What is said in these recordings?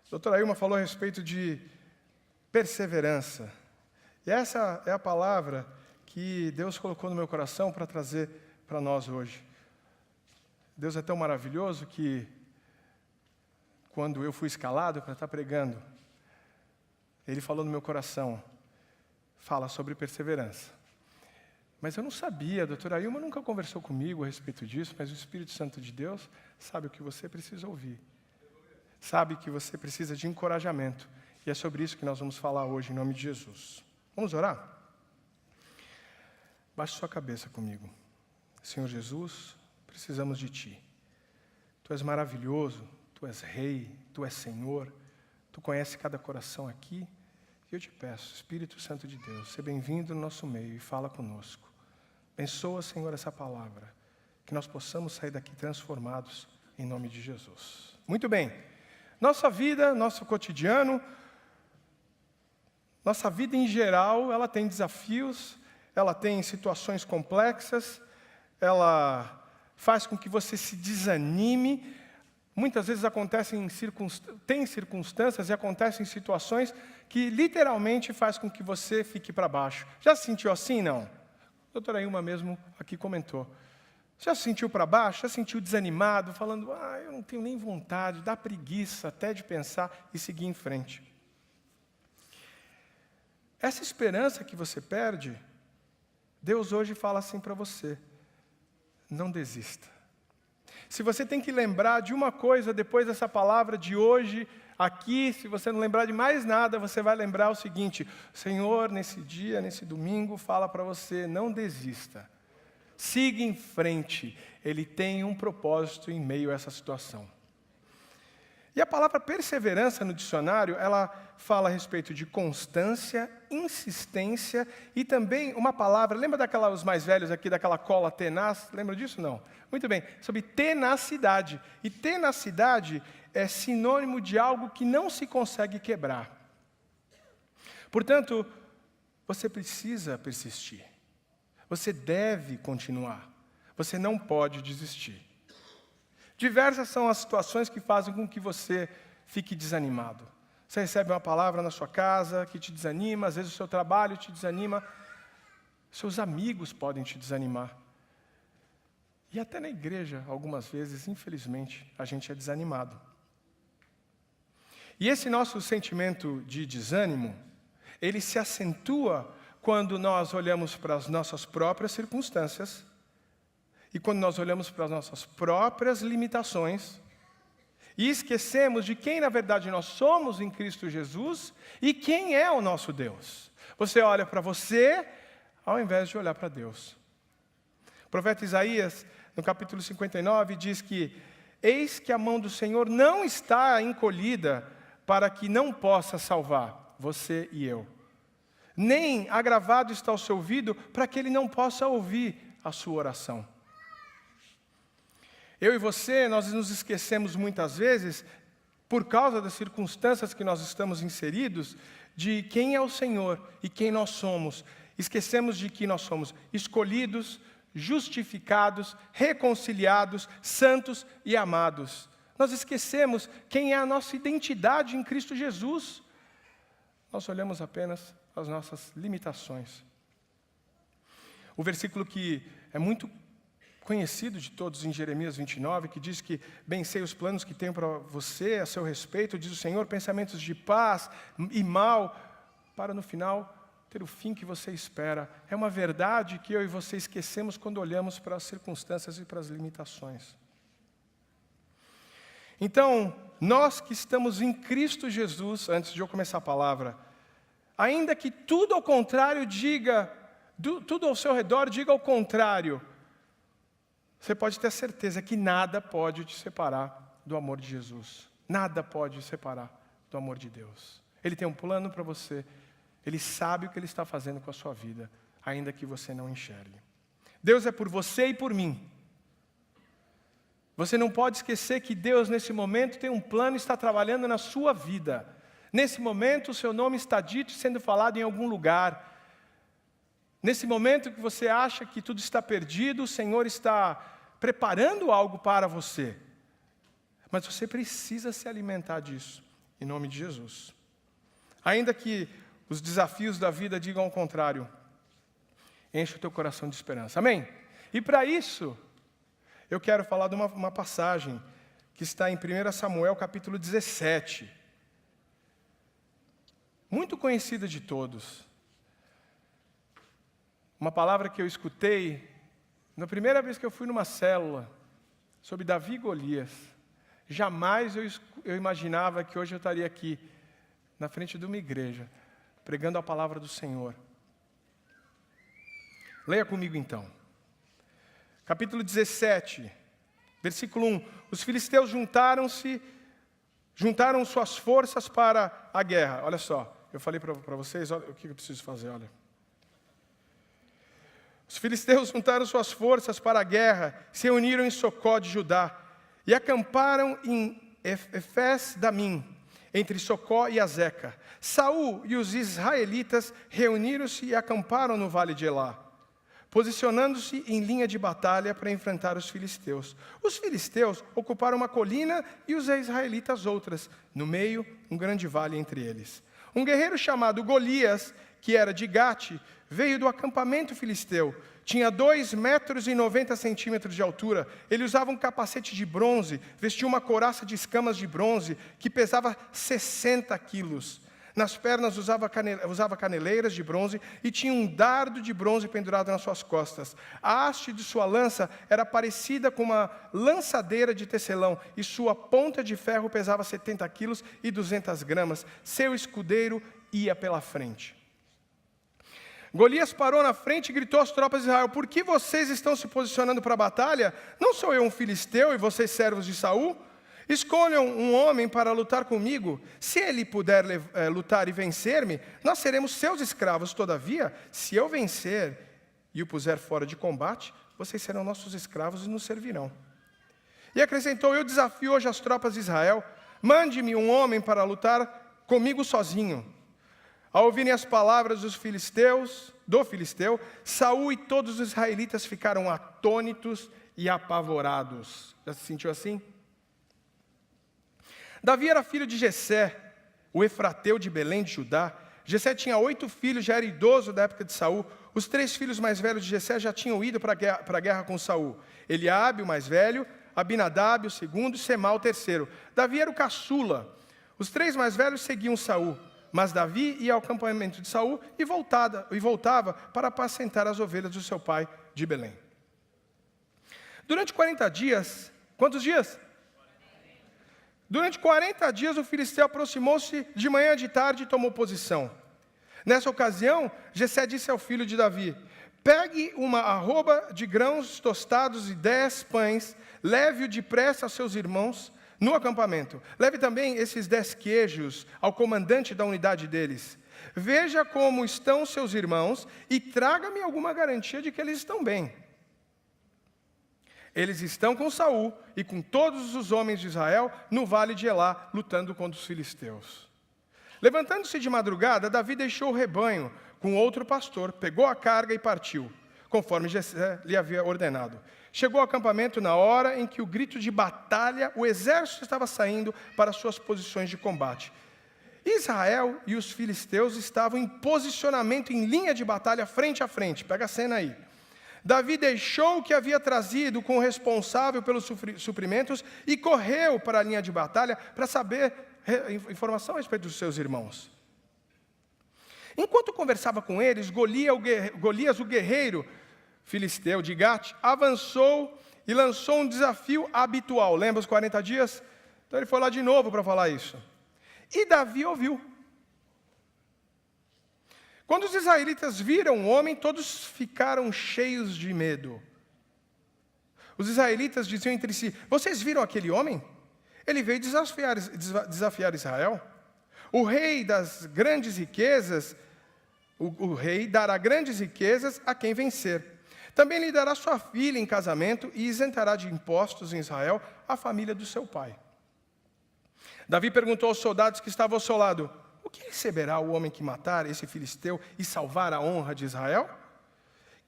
Doutora Ilma falou a respeito de perseverança. E essa é a palavra que Deus colocou no meu coração para trazer para nós hoje. Deus é tão maravilhoso que, quando eu fui escalado para estar pregando, Ele falou no meu coração, fala sobre perseverança. Mas eu não sabia, a doutora Ilma nunca conversou comigo a respeito disso, mas o Espírito Santo de Deus sabe o que você precisa ouvir. Sabe que você precisa de encorajamento. E é sobre isso que nós vamos falar hoje, em nome de Jesus. Vamos orar? Baixe sua cabeça comigo. Senhor Jesus, precisamos de Ti. Tu és maravilhoso, Tu és Rei, Tu és Senhor. Tu conheces cada coração aqui. E eu te peço, Espírito Santo de Deus, seja bem-vindo no nosso meio e fala conosco. Abençoa, Senhor, essa palavra. Que nós possamos sair daqui transformados, em nome de Jesus. Muito bem. Nossa vida, nosso cotidiano, nossa vida em geral, ela tem desafios, ela tem situações complexas, ela faz com que você se desanime. Muitas vezes tem circunstâncias e acontecem situações que literalmente faz com que você fique para baixo. Já se sentiu assim, não? A doutora Ilma mesmo aqui comentou. Já se sentiu para baixo? Já se sentiu desanimado, falando, eu não tenho nem vontade, dá preguiça até de pensar e seguir em frente. Essa esperança que você perde, Deus hoje fala assim para você, não desista. Se você tem que lembrar de uma coisa depois dessa palavra de hoje, aqui, se você não lembrar de mais nada, você vai lembrar o seguinte, Senhor, nesse dia, nesse domingo, fala para você, não desista. Siga em frente, Ele tem um propósito em meio a essa situação. E a palavra perseverança no dicionário, ela fala a respeito de constância, insistência e também uma palavra, lembra os mais velhos aqui, daquela cola tenaz? Lembra disso? Não. Muito bem, sobre tenacidade. E tenacidade é sinônimo de algo que não se consegue quebrar. Portanto, você precisa persistir. Você deve continuar. Você não pode desistir. Diversas são as situações que fazem com que você fique desanimado. Você recebe uma palavra na sua casa que te desanima, às vezes o seu trabalho te desanima, seus amigos podem te desanimar. E até na igreja, algumas vezes, infelizmente, a gente é desanimado. E esse nosso sentimento de desânimo, ele se acentua quando nós olhamos para as nossas próprias circunstâncias e quando nós olhamos para as nossas próprias limitações e esquecemos de quem, na verdade, nós somos em Cristo Jesus e quem é o nosso Deus. Você olha para você ao invés de olhar para Deus. O profeta Isaías, no capítulo 59, diz que eis que a mão do Senhor não está encolhida para que não possa salvar você e eu. Nem agravado está o seu ouvido para que ele não possa ouvir a sua oração. Eu e você, nós nos esquecemos muitas vezes, por causa das circunstâncias que nós estamos inseridos, de quem é o Senhor e quem nós somos. Esquecemos de que nós somos escolhidos, justificados, reconciliados, santos e amados. Nós esquecemos quem é a nossa identidade em Cristo Jesus. Nós olhamos apenas as nossas limitações. O versículo que é muito conhecido de todos em Jeremias 29, que diz que bem sei os planos que tenho para você, a seu respeito, diz o Senhor, pensamentos de paz e mal, para no final ter o fim que você espera. É uma verdade que eu e você esquecemos quando olhamos para as circunstâncias e para as limitações. Então, nós que estamos em Cristo Jesus, antes de eu começar a palavra, ainda que tudo ao contrário diga, tudo ao seu redor diga ao contrário, você pode ter certeza que nada pode te separar do amor de Jesus. Nada pode te separar do amor de Deus. Ele tem um plano para você. Ele sabe o que Ele está fazendo com a sua vida, ainda que você não enxergue. Deus é por você e por mim. Você não pode esquecer que Deus, nesse momento, tem um plano e está trabalhando na sua vida. Nesse momento, o seu nome está dito e sendo falado em algum lugar. Nesse momento que você acha que tudo está perdido, o Senhor está preparando algo para você. Mas você precisa se alimentar disso. em nome de Jesus. Ainda que os desafios da vida digam ao contrário, enche o teu coração de esperança. Amém? E para isso, eu quero falar de uma passagem que está em 1 Samuel, capítulo 17. Muito conhecida de todos. Uma palavra que eu escutei na primeira vez que eu fui numa célula sobre Davi e Golias. Jamais eu imaginava que hoje eu estaria aqui, na frente de uma igreja, pregando a palavra do Senhor. Leia comigo então. Capítulo 17, versículo 1. Os filisteus juntaram suas forças para a guerra. Olha só, eu falei para vocês, olha, o que eu preciso fazer, olha. Os filisteus juntaram suas forças para a guerra, se reuniram em Socó de Judá e acamparam em Efés-Damim, entre Socó e Azeca. Saul e os israelitas reuniram-se e acamparam no vale de Elá, posicionando-se em linha de batalha para enfrentar os filisteus. Os filisteus ocuparam uma colina e os israelitas outras, no meio, um grande vale entre eles. Um guerreiro chamado Golias, que era de Gate, veio do acampamento filisteu. Tinha 2,90 metros de altura. Ele usava um capacete de bronze, vestia uma couraça de escamas de bronze, que pesava 60 quilos. Nas pernas usava caneleiras de bronze e tinha um dardo de bronze pendurado nas suas costas. A haste de sua lança era parecida com uma lançadeira de tecelão e sua ponta de ferro pesava 70 quilos e 200 gramas. Seu escudeiro ia pela frente. Golias parou na frente e gritou às tropas de Israel: por que vocês estão se posicionando para a batalha? Não sou eu um filisteu e vocês servos de Saul? Escolham um homem para lutar comigo. Se ele puder lutar e vencer-me, nós seremos seus escravos. Todavia, se eu vencer e o puser fora de combate, vocês serão nossos escravos e nos servirão. E acrescentou: eu desafio hoje as tropas de Israel, mande-me um homem para lutar comigo sozinho. Ao ouvirem as palavras do filisteu, Saul e todos os israelitas ficaram atônitos e apavorados. Já se sentiu assim? Davi era filho de Jessé, o efrateu de Belém de Judá. Jessé tinha 8 filhos, já era idoso da época de Saul. Os 3 filhos mais velhos de Jessé já tinham ido para a guerra com Saul. Eliabe, o mais velho, Abinadab, o segundo, e Semá, o terceiro. Davi era o caçula. Os 3 mais velhos seguiam Saul. Mas Davi ia ao acampamento de Saul e voltava para apacentar as ovelhas do seu pai de Belém. Durante 40 dias, quantos dias? Durante 40 dias o filisteu aproximou-se de manhã e de tarde e tomou posição. Nessa ocasião, Jessé disse ao filho de Davi: pegue uma arroba de grãos tostados e 10 pães, leve-o depressa aos seus irmãos no acampamento. Leve também esses 10 queijos ao comandante da unidade deles. Veja como estão seus irmãos e traga-me alguma garantia de que eles estão bem. Eles estão com Saul e com todos os homens de Israel no vale de Elá, lutando contra os filisteus. Levantando-se de madrugada, Davi deixou o rebanho com outro pastor, pegou a carga e partiu, conforme Jessé lhe havia ordenado. Chegou ao acampamento na hora em que o grito de batalha, o exército estava saindo para suas posições de combate. Israel e os filisteus estavam em posicionamento em linha de batalha frente a frente. Pega a cena aí. Davi deixou o que havia trazido com o responsável pelos suprimentos e correu para a linha de batalha para saber informação a respeito dos seus irmãos. Enquanto conversava com eles, Golias, o guerreiro filisteu de Gate, avançou e lançou um desafio habitual. Lembra os 40 dias? Então ele foi lá de novo para falar isso. E Davi ouviu. Quando os israelitas viram o homem, todos ficaram cheios de medo. Os israelitas diziam entre si: vocês viram aquele homem? Ele veio desafiar Israel. O rei das grandes riquezas, o rei dará grandes riquezas a quem vencer. Também lhe dará sua filha em casamento e isentará de impostos em Israel a família do seu pai. Davi perguntou aos soldados que estavam ao seu lado: o que receberá o homem que matar esse filisteu e salvar a honra de Israel?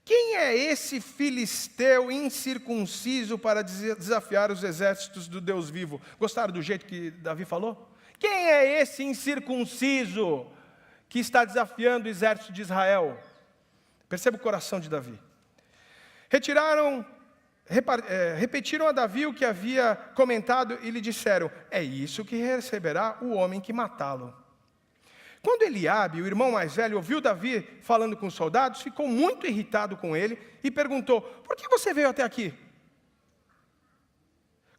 Quem é esse filisteu incircunciso para desafiar os exércitos do Deus vivo? Gostaram do jeito que Davi falou? Quem é esse incircunciso que está desafiando o exército de Israel? Perceba o coração de Davi. Repetiram a Davi o que havia comentado e lhe disseram: é isso que receberá o homem que matá-lo. Quando Eliabe, o irmão mais velho, ouviu Davi falando com os soldados, ficou muito irritado com ele e perguntou: por que você veio até aqui?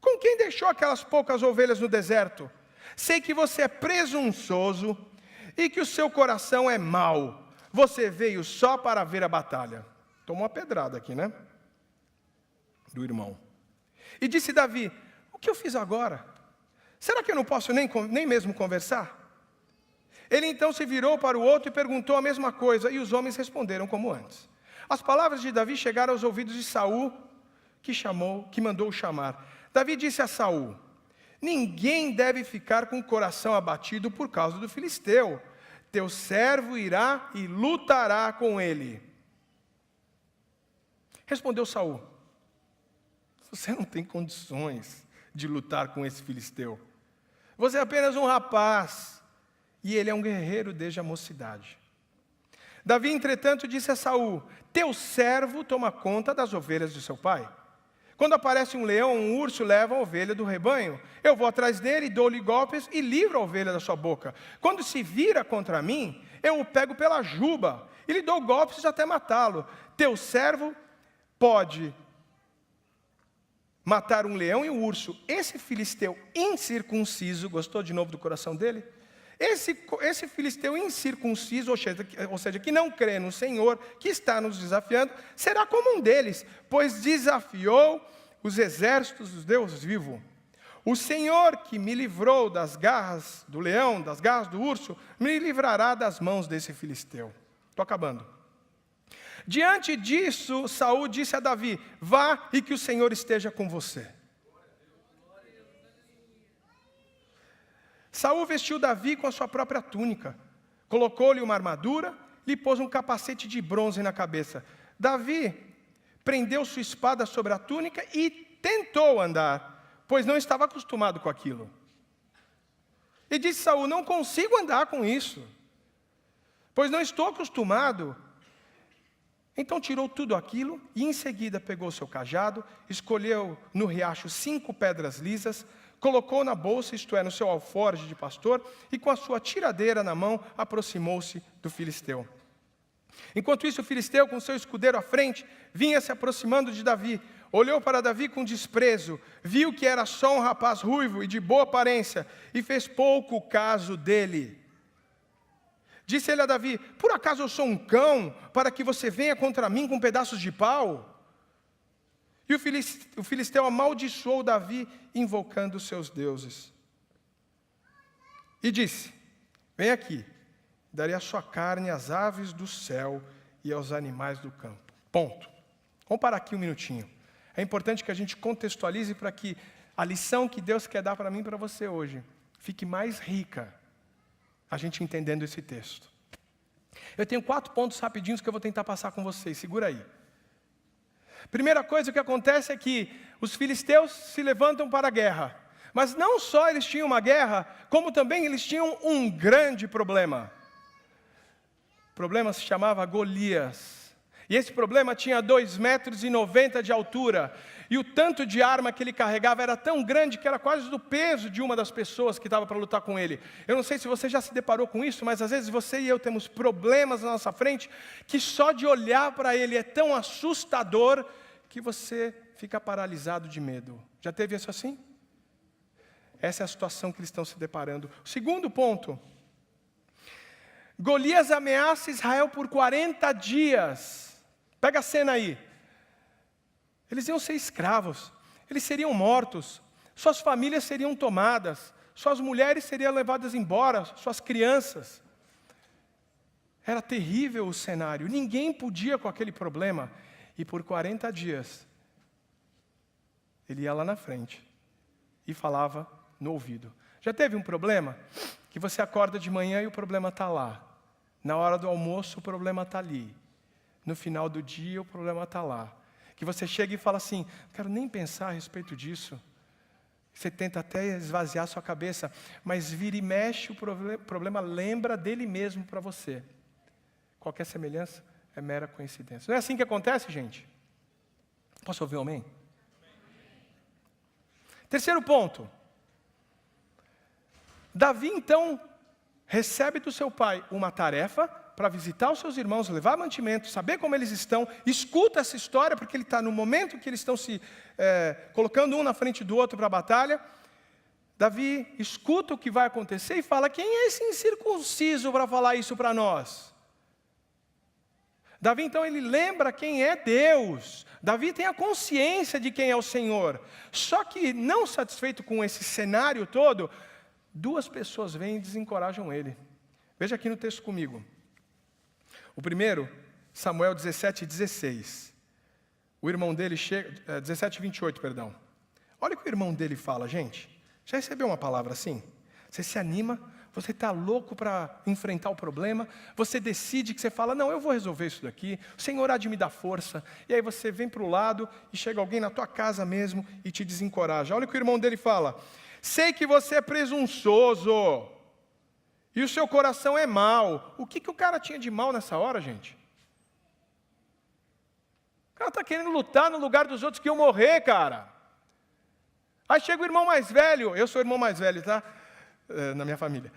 Com quem deixou aquelas poucas ovelhas no deserto? Sei que você é presunçoso e que o seu coração é mau. Você veio só para ver a batalha. Tomou uma pedrada aqui, né? Do irmão. E disse Davi: o que eu fiz agora? Será que eu não posso nem mesmo conversar? Ele então se virou para o outro e perguntou a mesma coisa, e os homens responderam como antes. As palavras de Davi chegaram aos ouvidos de Saul, que mandou chamar. Davi disse a Saul: ninguém deve ficar com o coração abatido por causa do filisteu. Teu servo irá e lutará com ele. Respondeu Saul: você não tem condições de lutar com esse filisteu. Você é apenas um rapaz, e ele é um guerreiro desde a mocidade. Davi, entretanto, disse a Saul: teu servo toma conta das ovelhas de seu pai. Quando aparece um leão ou um urso, leva a ovelha do rebanho. Eu vou atrás dele, dou-lhe golpes e livro a ovelha da sua boca. Quando se vira contra mim, eu o pego pela juba e lhe dou golpes até matá-lo. Teu servo pode matar um leão e um urso. Esse filisteu incircunciso, gostou de novo do coração dele? Esse filisteu incircunciso, ou seja, que não crê no Senhor, que está nos desafiando, será como um deles, pois desafiou os exércitos dos deuses vivos. O Senhor que me livrou das garras do leão, das garras do urso, me livrará das mãos desse filisteu. Estou acabando. Diante disso, Saul disse a Davi: vá e que o Senhor esteja com você. Saul vestiu Davi com a sua própria túnica, colocou-lhe uma armadura, lhe pôs um capacete de bronze na cabeça. Davi prendeu sua espada sobre a túnica e tentou andar, pois não estava acostumado com aquilo. E disse Saul: não consigo andar com isso, pois não estou acostumado. Então tirou tudo aquilo e em seguida pegou seu cajado, escolheu no riacho 5 pedras lisas, colocou na bolsa, isto é, no seu alforje de pastor, e com a sua tiradeira na mão, aproximou-se do filisteu. Enquanto isso, o filisteu, com seu escudeiro à frente, vinha se aproximando de Davi. Olhou para Davi com desprezo, viu que era só um rapaz ruivo e de boa aparência, e fez pouco caso dele. Disse ele a Davi: por acaso eu sou um cão, para que você venha contra mim com pedaços de pau? E o filisteu amaldiçoou Davi, invocando os seus deuses. E disse: vem aqui, darei a sua carne às aves do céu e aos animais do campo. Ponto. Vamos parar aqui um minutinho. É importante que a gente contextualize para que a lição que Deus quer dar para mim e para você hoje fique mais rica, a gente entendendo esse texto. Eu tenho 4 pontos rapidinhos que eu vou tentar passar com vocês. Segura aí. Primeira coisa que acontece é que os filisteus se levantam para a guerra. Mas não só eles tinham uma guerra, como também eles tinham um grande problema. O problema se chamava Golias. E esse problema tinha 2,90 metros de altura. E o tanto de arma que ele carregava era tão grande que era quase do peso de uma das pessoas que estava para lutar com ele. Eu não sei se você já se deparou com isso, mas às vezes você e eu temos problemas na nossa frente que só de olhar para ele é tão assustador que você fica paralisado de medo. Já teve isso assim? Essa é a situação que eles estão se deparando. O segundo ponto: Golias ameaça Israel por 40 dias. Pega a cena aí. Eles iam ser escravos, eles seriam mortos, suas famílias seriam tomadas, suas mulheres seriam levadas embora, suas crianças. Era terrível o cenário, ninguém podia com aquele problema. E por 40 dias, ele ia lá na frente e falava no ouvido. Já teve um problema? Que você acorda de manhã e o problema está lá. Na hora do almoço o problema está ali. No final do dia o problema está lá. Que você chega e fala assim: não quero nem pensar a respeito disso. Você tenta até esvaziar sua cabeça, mas vira e mexe, o problema lembra dele mesmo para você. Qualquer semelhança é mera coincidência. Não é assim que acontece, gente? Posso ouvir um amém? Terceiro ponto. Davi, então, recebe do seu pai uma tarefa para visitar os seus irmãos, levar mantimento, saber como eles estão, escuta essa história, porque ele está no momento que eles estão se colocando um na frente do outro para a batalha. Davi escuta o que vai acontecer e fala: quem é esse incircunciso para falar isso para nós? Davi, então, ele lembra quem é Deus. Davi tem a consciência de quem é o Senhor. Só que, não satisfeito com esse cenário todo, duas pessoas vêm e desencorajam ele. Veja aqui no texto comigo. O primeiro, Samuel 17:16. O irmão dele chega, 17:28, perdão. Olha o que o irmão dele fala, gente. Já recebeu uma palavra assim? Você se anima, você está louco para enfrentar o problema, você decide que você fala: não, eu vou resolver isso daqui, o Senhor há de me dar força. E aí você vem para o lado e chega alguém na tua casa mesmo e te desencoraja. Olha o que o irmão dele fala: sei que você é presunçoso e o seu coração é mau. O que o cara tinha de mal nessa hora, gente? O cara está querendo lutar no lugar dos outros que iam morrer, cara. Aí chega o irmão mais velho, eu sou o irmão mais velho, tá? Na minha família.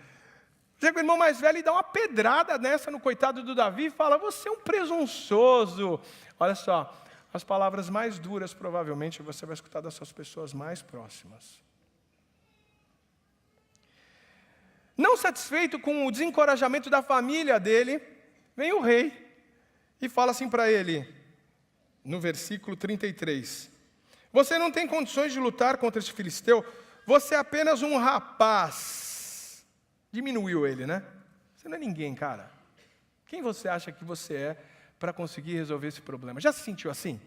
Chega o irmão mais velho e dá uma pedrada nessa no coitado do Davi e fala: você é um presunçoso. Olha só, as palavras mais duras provavelmente você vai escutar das suas pessoas mais próximas. Não satisfeito com o desencorajamento da família dele, vem o rei e fala assim para ele, no versículo 33. Você não tem condições de lutar contra esse filisteu, você é apenas um rapaz. Diminuiu ele, né? Você não é ninguém, cara. Quem você acha que você é para conseguir resolver esse problema? Já se sentiu assim?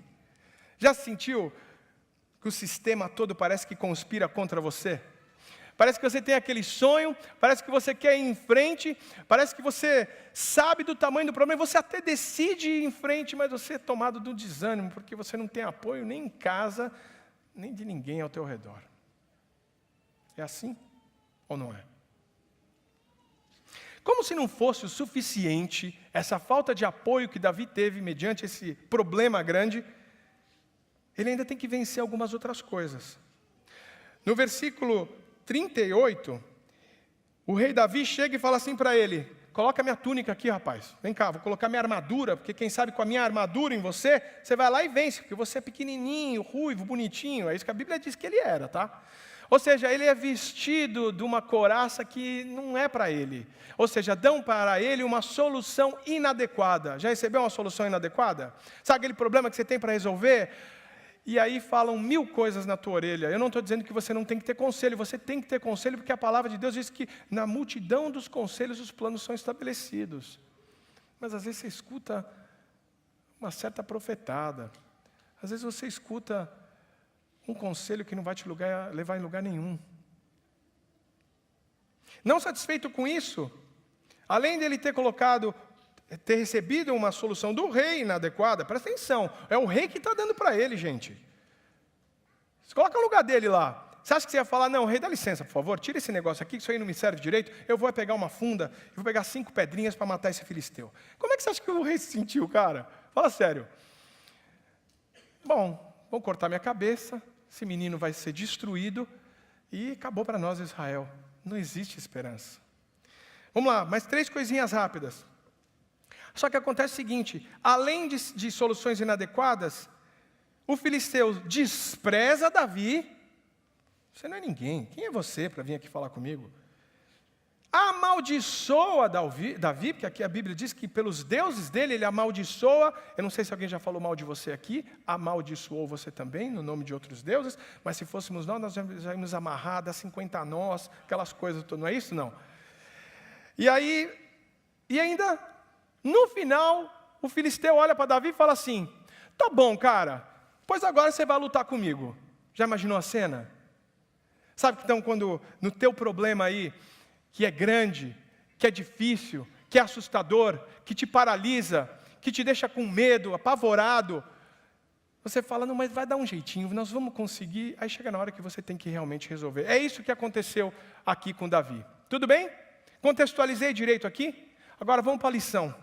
Já se sentiu que o sistema todo parece que conspira contra você? Parece que você tem aquele sonho, parece que você quer ir em frente, parece que você sabe do tamanho do problema, você até decide ir em frente, mas você é tomado do desânimo, porque você não tem apoio nem em casa, nem de ninguém ao teu redor. É assim ou não é? Como se não fosse o suficiente essa falta de apoio que Davi teve mediante esse problema grande, ele ainda tem que vencer algumas outras coisas. No versículo 38, o rei Davi chega e fala assim para ele: coloca minha túnica aqui, rapaz, vem cá, vou colocar minha armadura, porque quem sabe com a minha armadura em você, você vai lá e vence, porque você é pequenininho, ruivo, bonitinho, é isso que a Bíblia diz que ele era, tá? Ou seja, ele é vestido de uma couraça que não é para ele, ou seja, dão para ele uma solução inadequada. Já recebeu uma solução inadequada? Sabe aquele problema que você tem para resolver? E aí falam 1000 coisas na tua orelha. Eu não estou dizendo que você não tem que ter conselho, você tem que ter conselho, porque a palavra de Deus diz que na multidão dos conselhos os planos são estabelecidos. Mas às vezes você escuta uma certa profetada, às vezes você escuta um conselho que não vai te levar em lugar nenhum. Não satisfeito com isso, além dele ter recebido uma solução do rei inadequada, presta atenção, é o rei que está dando para ele, gente. Você coloca no lugar dele lá. Você acha que você ia falar: não, rei, dá licença, por favor, tira esse negócio aqui, que isso aí não me serve direito, eu vou pegar uma funda, eu vou pegar 5 pedrinhas para matar esse filisteu. Como é que você acha que o rei se sentiu, cara? Fala sério. Bom, vão cortar minha cabeça, esse menino vai ser destruído, e acabou para nós, Israel. Não existe esperança. Vamos lá, mais 3 coisinhas rápidas. Só que acontece o seguinte: além de soluções inadequadas, o filisteu despreza Davi. Você não é ninguém, quem é você para vir aqui falar comigo? Amaldiçoa Davi, porque aqui a Bíblia diz que pelos deuses dele ele amaldiçoa. Eu não sei se alguém já falou mal de você aqui, amaldiçoou você também, no nome de outros deuses, mas se fôssemos nós já íamos amarrar, dar 50 nós, aquelas coisas, não é isso? Não. E ainda, no final, o filisteu olha para Davi e fala assim: tá bom, cara, pois agora você vai lutar comigo. Já imaginou a cena? Sabe que então quando no teu problema aí, que é grande, que é difícil, que é assustador, que te paralisa, que te deixa com medo, apavorado, Você fala, não, mas vai dar um jeitinho, nós vamos conseguir. Aí chega na hora que você tem que realmente resolver. É isso que aconteceu aqui com Davi. Tudo bem? Contextualizei direito aqui? Agora vamos para a lição.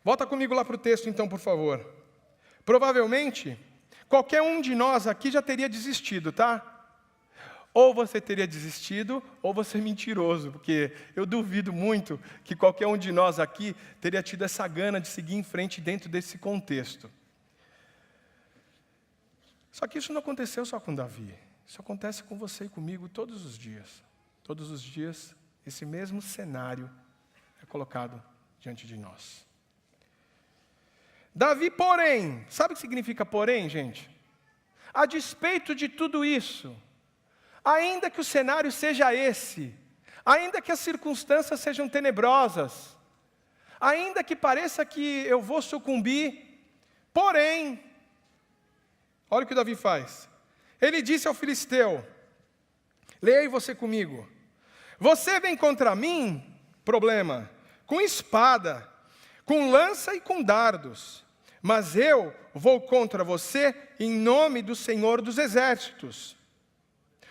Volta comigo lá para o texto então, por favor. Provavelmente, qualquer um de nós aqui já teria desistido, tá? Ou você teria desistido, ou você é mentiroso, porque eu duvido muito que qualquer um de nós aqui teria tido essa gana de seguir em frente dentro desse contexto. Só que isso não aconteceu só com Davi. Isso acontece com você e comigo todos os dias. Todos os dias, esse mesmo cenário é colocado diante de nós. Davi, porém, sabe o que significa porém, gente? A despeito de tudo isso, ainda que o cenário seja esse, ainda que as circunstâncias sejam tenebrosas, ainda que pareça que eu vou sucumbir, porém, olha o que Davi faz. Ele disse ao filisteu, leia aí você comigo, você vem contra mim, problema, com espada, com lança e com dardos, mas eu vou contra você em nome do Senhor dos Exércitos,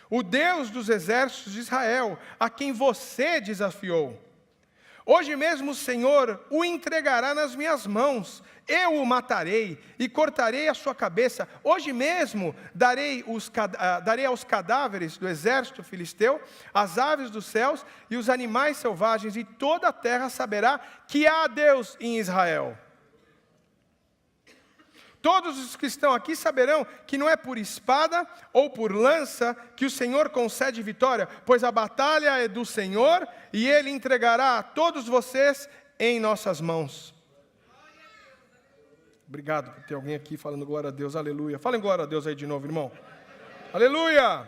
o Deus dos exércitos de Israel, a quem você desafiou. Hoje mesmo o Senhor o entregará nas minhas mãos, eu o matarei e cortarei a sua cabeça. Hoje mesmo darei aos cadáveres do exército filisteu, as aves dos céus e os animais selvagens, e toda a terra saberá que há Deus em Israel. Todos os que estão aqui saberão que não é por espada ou por lança que o Senhor concede vitória, pois a batalha é do Senhor e Ele entregará a todos vocês em nossas mãos. Obrigado por ter alguém aqui falando glória a Deus, aleluia. Falem glória a Deus aí de novo, irmão. Aleluia!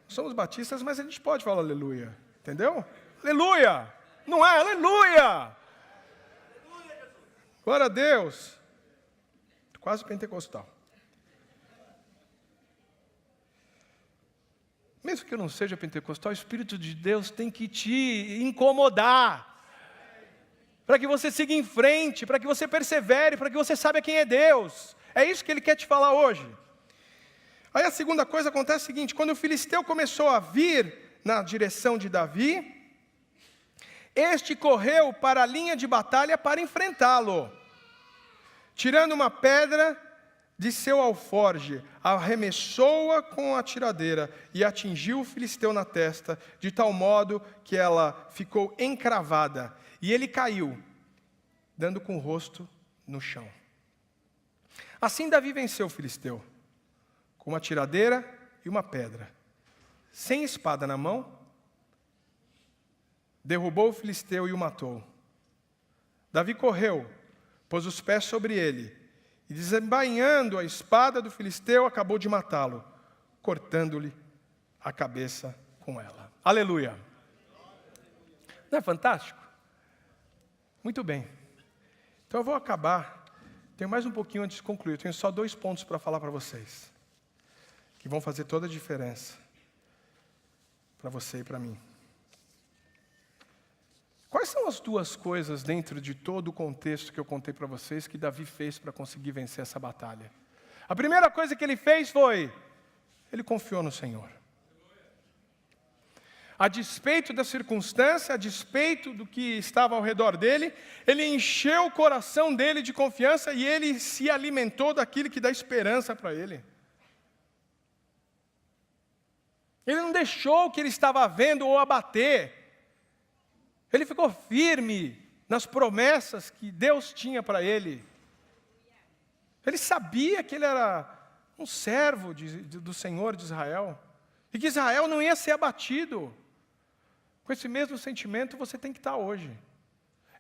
Somos batistas, mas a gente pode falar aleluia, entendeu? Aleluia! Não é? Aleluia! Glória a Deus! Quase pentecostal. Mesmo que eu não seja pentecostal, o Espírito de Deus tem que te incomodar. Para que você siga em frente, para que você persevere, para que você saiba quem é Deus. É isso que Ele quer te falar hoje. Aí a segunda coisa acontece o seguinte, quando o filisteu começou a vir na direção de Davi, este correu para a linha de batalha para enfrentá-lo. Tirando uma pedra de seu alforje, arremessou-a com a tiradeira e atingiu o filisteu na testa, de tal modo que ela ficou encravada. E ele caiu, dando com o rosto no chão. Assim Davi venceu o filisteu, com uma tiradeira e uma pedra. Sem espada na mão, derrubou o filisteu e o matou. Davi correu, pôs os pés sobre ele, e desembainhando a espada do filisteu, acabou de matá-lo, cortando-lhe a cabeça com ela. Aleluia! Não é fantástico? Muito bem. Então eu vou acabar, tenho mais um pouquinho antes de concluir, eu tenho só 2 pontos para falar para vocês, que vão fazer toda a diferença, para você e para mim. Quais são as 2 coisas dentro de todo o contexto que eu contei para vocês que Davi fez para conseguir vencer essa batalha? A primeira coisa que ele fez foi, ele confiou no Senhor. A despeito da circunstância, a despeito do que estava ao redor dele, ele encheu o coração dele de confiança e ele se alimentou daquilo que dá esperança para ele. Ele não deixou o que ele estava vendo ou abater. Ele ficou firme nas promessas que Deus tinha para ele. Ele sabia que ele era um servo do Senhor de Israel. E que Israel não ia ser abatido. Com esse mesmo sentimento você tem que estar hoje.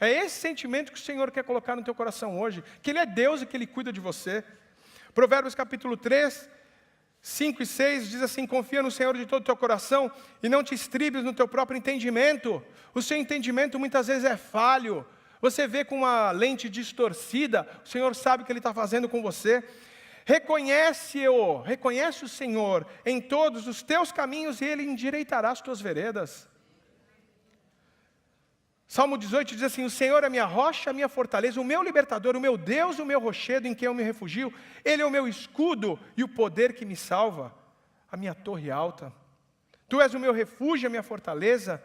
É esse sentimento que o Senhor quer colocar no teu coração hoje. Que Ele é Deus e que Ele cuida de você. Provérbios capítulo 3, 5 e 6 diz assim, confia no Senhor de todo o teu coração e não te estribes no teu próprio entendimento. O seu entendimento muitas vezes é falho. Você vê com uma lente distorcida, o Senhor sabe o que Ele está fazendo com você. Reconhece o Senhor em todos os teus caminhos e Ele endireitará as tuas veredas. Salmo 18 diz assim: o Senhor é a minha rocha, a minha fortaleza, o meu libertador, o meu Deus, o meu rochedo em quem eu me refugio. Ele é o meu escudo e o poder que me salva, a minha torre alta. Tu és o meu refúgio, a minha fortaleza,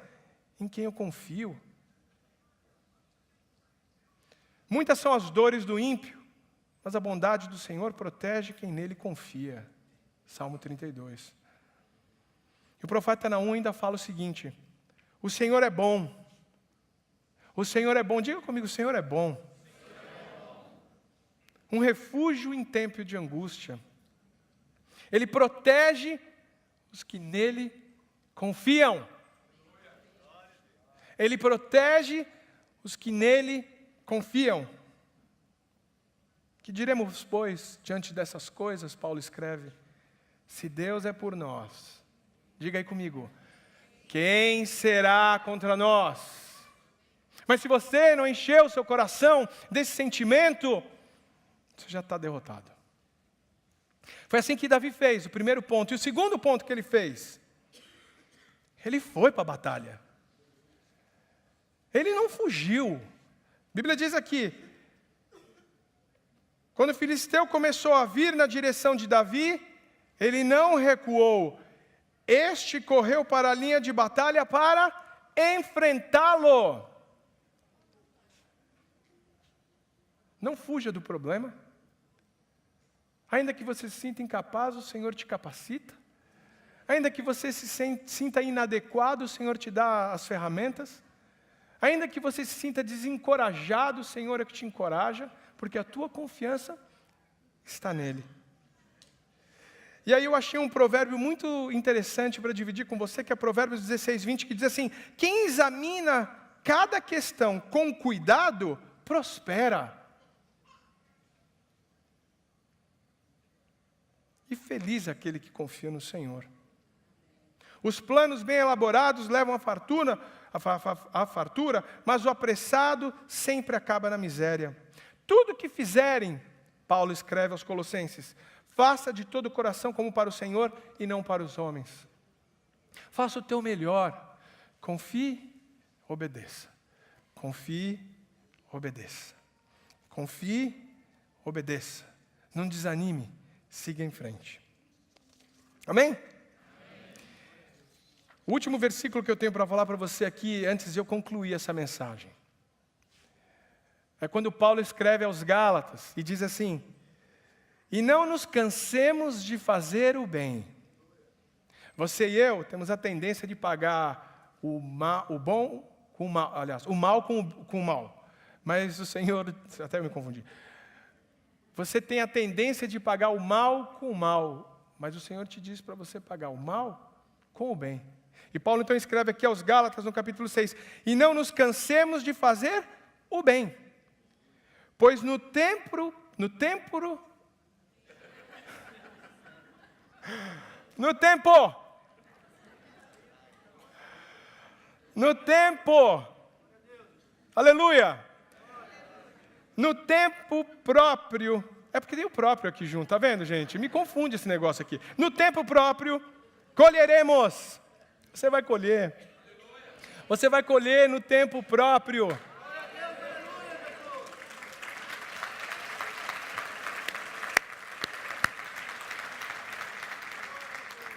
em quem eu confio. Muitas são as dores do ímpio, mas a bondade do Senhor protege quem nele confia. Salmo 32. E o profeta Naum ainda fala o seguinte: o Senhor é bom. O Senhor é bom. Diga comigo, o Senhor é bom. Um refúgio em tempo de angústia. Ele protege os que nele confiam. Ele protege os que nele confiam. Que diremos, pois, diante dessas coisas? Paulo escreve: se Deus é por nós, diga aí comigo, quem será contra nós? Mas se você não encheu o seu coração desse sentimento, você já está derrotado. Foi assim que Davi fez, o primeiro ponto. E o segundo ponto que ele fez, ele foi para a batalha. Ele não fugiu. A Bíblia diz aqui, quando o filisteu começou a vir na direção de Davi, ele não recuou. Este correu para a linha de batalha para enfrentá-lo. Não fuja do problema. Ainda que você se sinta incapaz, o Senhor te capacita. Ainda que você se sinta inadequado, o Senhor te dá as ferramentas. Ainda que você se sinta desencorajado, o Senhor é que te encoraja, porque a tua confiança está nele. E aí eu achei um provérbio muito interessante para dividir com você, que é Provérbios 16, 20, que diz assim: quem examina cada questão com cuidado, prospera. E feliz é aquele que confia no Senhor. Os planos bem elaborados levam à fartura, mas o apressado sempre acaba na miséria. Tudo que fizerem, Paulo escreve aos Colossenses, faça de todo o coração como para o Senhor e não para os homens. Faça o teu melhor. Confie, obedeça. Confie, obedeça. Confie, obedeça. Não desanime. Siga em frente. Amém? O último versículo que eu tenho para falar para você aqui, antes de eu concluir essa mensagem, é quando Paulo escreve aos Gálatas e diz assim: e não nos cansemos de fazer o bem. Você e eu temos a tendência de pagar o bom com o mal, aliás, o mal com o mal. Mas o Senhor, até me confundi. Você tem a tendência de pagar o mal com o mal, mas o Senhor te diz para você pagar o mal com o bem. E Paulo então escreve aqui aos Gálatas no capítulo 6, e não nos cansemos de fazer o bem, pois no tempo aleluia, no tempo próprio, é porque tem o próprio aqui junto, tá vendo, gente? Me confunde esse negócio aqui. No tempo próprio, colheremos. Você vai colher. Você vai colher no tempo próprio.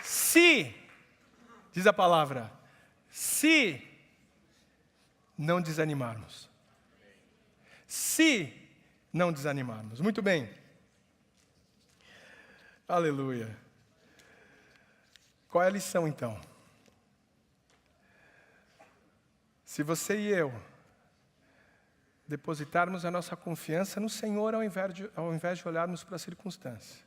Se, diz a palavra, se não desanimarmos. Se não desanimarmos. Muito bem. Aleluia. Qual é a lição então? Se você e eu depositarmos a nossa confiança no Senhor ao invés de olharmos para a circunstância,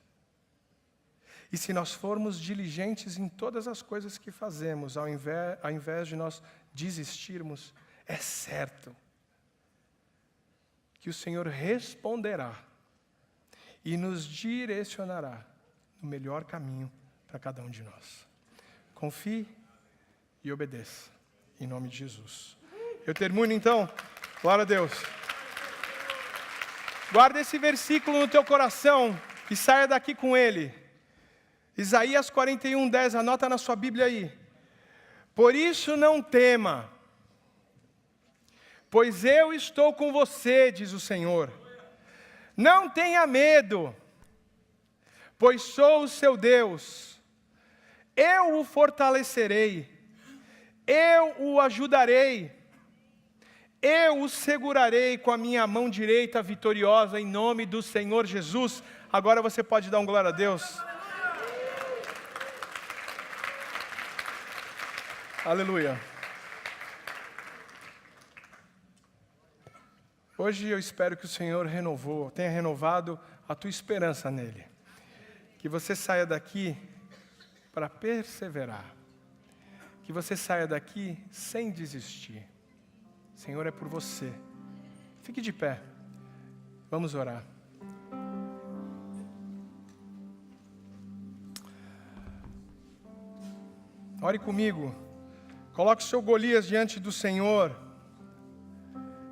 e se nós formos diligentes em todas as coisas que fazemos, ao invés de nós desistirmos, é certo que o Senhor responderá e nos direcionará no melhor caminho para cada um de nós. Confie e obedeça, em nome de Jesus. Eu termino então, glória a Deus. Guarda esse versículo no teu coração e saia daqui com ele. Isaías 41:10, anota na sua Bíblia aí. Por isso não tema, pois eu estou com você, diz o Senhor. Não tenha medo, pois sou o seu Deus. Eu o fortalecerei, eu o ajudarei, eu o segurarei com a minha mão direita vitoriosa, em nome do Senhor Jesus. Agora você pode dar um glória a Deus. Aleluia. Hoje eu espero que o Senhor tenha renovado a tua esperança nele. Que você saia daqui para perseverar. Que você saia daqui sem desistir. Senhor, é por você. Fique de pé. Vamos orar. Ore comigo. Coloque o seu Golias diante do Senhor.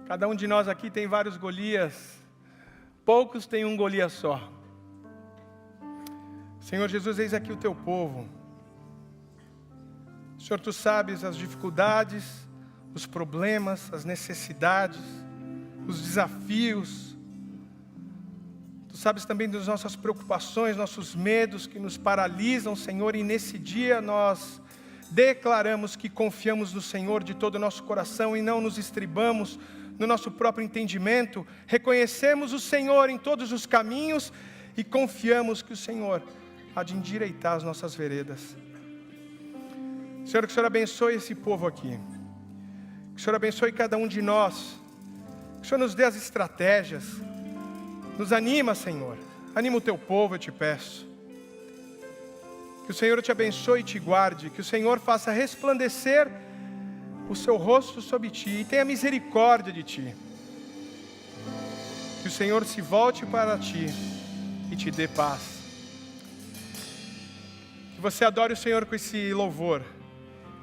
Cada um de nós aqui tem vários Golias. Poucos têm um Golias só. Senhor Jesus, eis aqui o teu povo. Senhor, tu sabes as dificuldades, os problemas, as necessidades, os desafios. Tu sabes também das nossas preocupações, nossos medos que nos paralisam, Senhor, e nesse dia nós declaramos que confiamos no Senhor de todo o nosso coração e não nos estribamos no nosso próprio entendimento. Reconhecemos o Senhor em todos os caminhos e confiamos que o Senhor há de endireitar as nossas veredas. Senhor, que o Senhor abençoe esse povo aqui. Que o Senhor abençoe cada um de nós. Que o Senhor nos dê as estratégias. Nos anima, Senhor. Anima o teu povo, eu te peço. Que o Senhor te abençoe e te guarde. Que o Senhor faça resplandecer o seu rosto sobre ti e tenha misericórdia de ti. Que o Senhor se volte para ti e te dê paz. Que você adore o Senhor com esse louvor.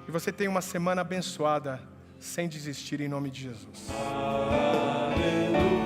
Que você tenha uma semana abençoada, sem desistir, em nome de Jesus. Aleluia.